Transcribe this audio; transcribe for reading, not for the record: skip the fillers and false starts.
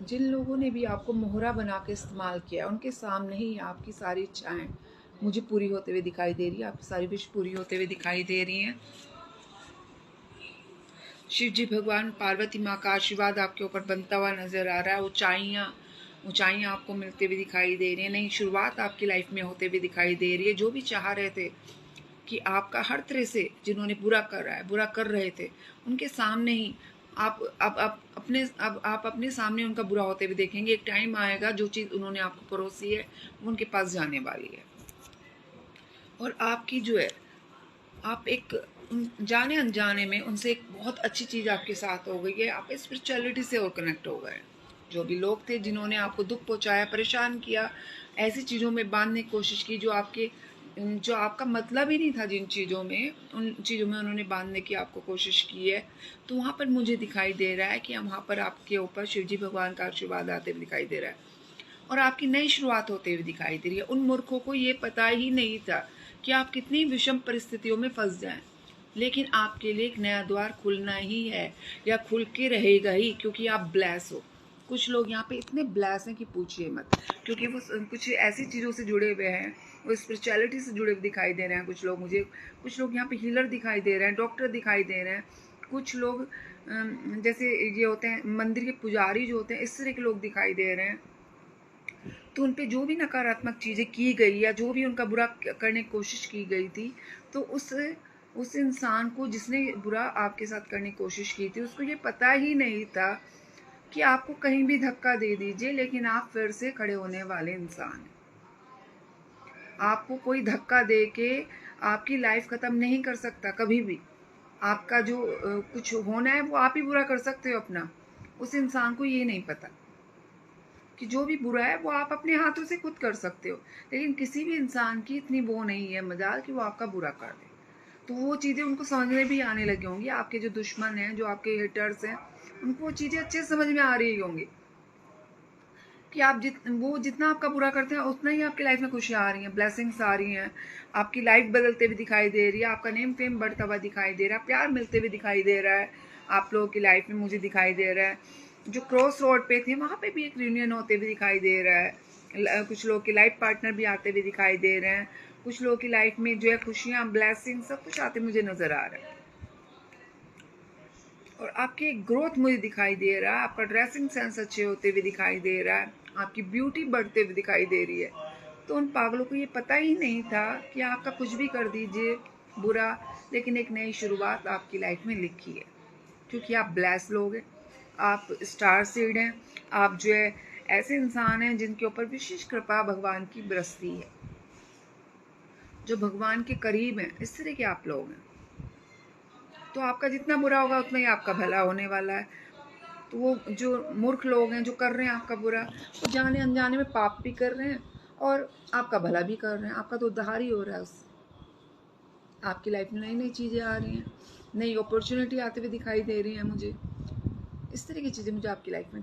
जिन लोगों ने भी आपको मोहरा बना के इस्तेमाल किया, उनके सामने ही आपकी सारी इच्छाएं मुझे पूरी होते हुए दिखाई दे रही है, आपकी सारी विश पूरी होते हुए दिखाई दे रही हैं। शिव जी भगवान, पार्वती माँ का आशीर्वाद आपके ऊपर बनता हुआ नजर आ रहा है। ऊंचाइयाँ आपको मिलते हुए दिखाई दे रही है। नई शुरुआत आपकी लाइफ में होते हुए दिखाई दे रही है। जो भी चाह रहे थे कि आपका हर तरह से, जिन्होंने बुरा कर रहे थे, उनके सामने ही आप अपने सामने उनका बुरा होते हुए देखेंगे। एक टाइम आएगा जो चीज़ उन्होंने आपको परोसी है वो उनके पास जाने वाली है, और आपकी जो है, आप एक जाने अनजाने में उनसे एक बहुत अच्छी चीज़ आपके साथ हो गई है। आप स्पिरिचुअलिटी से और कनेक्ट हो गए। जो भी लोग थे जिन्होंने आपको दुख पहुंचाया, परेशान किया, ऐसी चीज़ों में बांधने की कोशिश की जो आपका मतलब ही नहीं था, जिन चीज़ों में, उन चीज़ों में उन्होंने बांधने की आपको कोशिश की है, तो वहाँ पर मुझे दिखाई दे रहा है कि वहाँ पर आपके ऊपर शिवजी भगवान का आशीर्वाद आते हुए दिखाई दे रहा है, और आपकी नई शुरुआत होते हुए दिखाई दे रही है। उन मूर्खों को ये पता ही नहीं था कि आप कितनी विषम परिस्थितियों में फंस जाएं, लेकिन आपके लिए एक नया द्वार खुलना ही है, या खुल के रहेगा ही, क्योंकि आप ब्लेस हो। कुछ लोग यहाँ पे इतने ब्लेस हैं कि पूछिए मत, क्योंकि वो कुछ ऐसी चीज़ों से जुड़े हुए हैं, वो स्पिरिचुअलिटी से जुड़े हुए दिखाई दे रहे हैं। कुछ लोग यहाँ पे हीलर दिखाई दे रहे हैं, डॉक्टर दिखाई दे रहे हैं। कुछ लोग जैसे ये होते हैं मंदिर के पुजारी जो होते हैं, इस तरह के लोग दिखाई दे रहे हैं। तो उन पे जो भी नकारात्मक चीज़ें की गई, या जो भी उनका बुरा करने की कोशिश की गई थी, तो उस इंसान को जिसने बुरा आपके साथ करने की कोशिश की थी, उसको ये पता ही नहीं था कि आपको कहीं भी धक्का दे दीजिए, लेकिन आप फिर से खड़े होने वाले इंसान हैं। आपको कोई धक्का दे के आपकी लाइफ ख़त्म नहीं कर सकता कभी भी। आपका जो कुछ होना है वो आप ही पूरा कर सकते हो अपना। उस इंसान को ये नहीं पता कि जो भी बुरा है वो आप अपने हाथों से खुद कर सकते हो, लेकिन किसी भी इंसान की इतनी वो नहीं है मजाल कि वो आपका बुरा कर दे। तो वो चीज़ें उनको समझ में भी आने लगी होंगी। आपके जो दुश्मन हैं, जो आपके हेटर्स हैं, उनको वो चीज़ें अच्छे से समझ में आ रही होंगी कि आप वो जितना आपका बुरा करते हैं, उतना ही आपकी लाइफ में खुशियाँ आ रही हैं, ब्लेसिंग्स आ रही हैं, आपकी लाइफ बदलते हुए दिखाई दे रही है, आपका नेम फेम बढ़ता हुआ दिखाई दे रहा है, प्यार मिलते हुए दिखाई दे रहा है आप लोगों की लाइफ में, मुझे दिखाई दे रहा है। जो क्रॉस रोड पे थे, वहाँ पे भी एक यूनियन होते हुए दिखाई दे रहा है। कुछ लोग की लाइफ पार्टनर भी आते हुए दिखाई दे रहे हैं। कुछ लोगों की लाइफ में जो है खुशियाँ, ब्लेसिंग, सब कुछ आते मुझे नजर आ रहा है। और आपकी ग्रोथ मुझे दिखाई दे रहा है। आपका ड्रेसिंग सेंस अच्छे होते हुए दिखाई दे रहा है, आपकी ब्यूटी बढ़ते हुए दिखाई दे रही है। तो उन पागलों को ये पता ही नहीं था कि आपका कुछ भी कर दीजिए बुरा, लेकिन एक नई शुरुआत आपकी लाइफ में लिखी है, क्योंकि आप ब्लेस लोग हैं, आप स्टार सीड हैं, आप जो है ऐसे इंसान हैं जिनके ऊपर विशेष कृपा भगवान की बरसती है, जो भगवान के करीब हैं। इस तरह के आप लोग हैं। तो आपका जितना बुरा होगा उतना ही आपका भला होने वाला है। तो वो जो मूर्ख लोग हैं जो कर रहे हैं आपका बुरा, वो जाने अनजाने में पाप भी कर रहे हैं और आपका भला भी कर रहे हैं। आपका तो उद्धार ही हो रहा है उससे। आपकी लाइफ में नई नई चीज़ें आ रही हैं, नई अपॉर्चुनिटी आते हुए दिखाई दे रही हैं मुझे। इस तरह की चीज़ें मुझे आपकी लाइफ में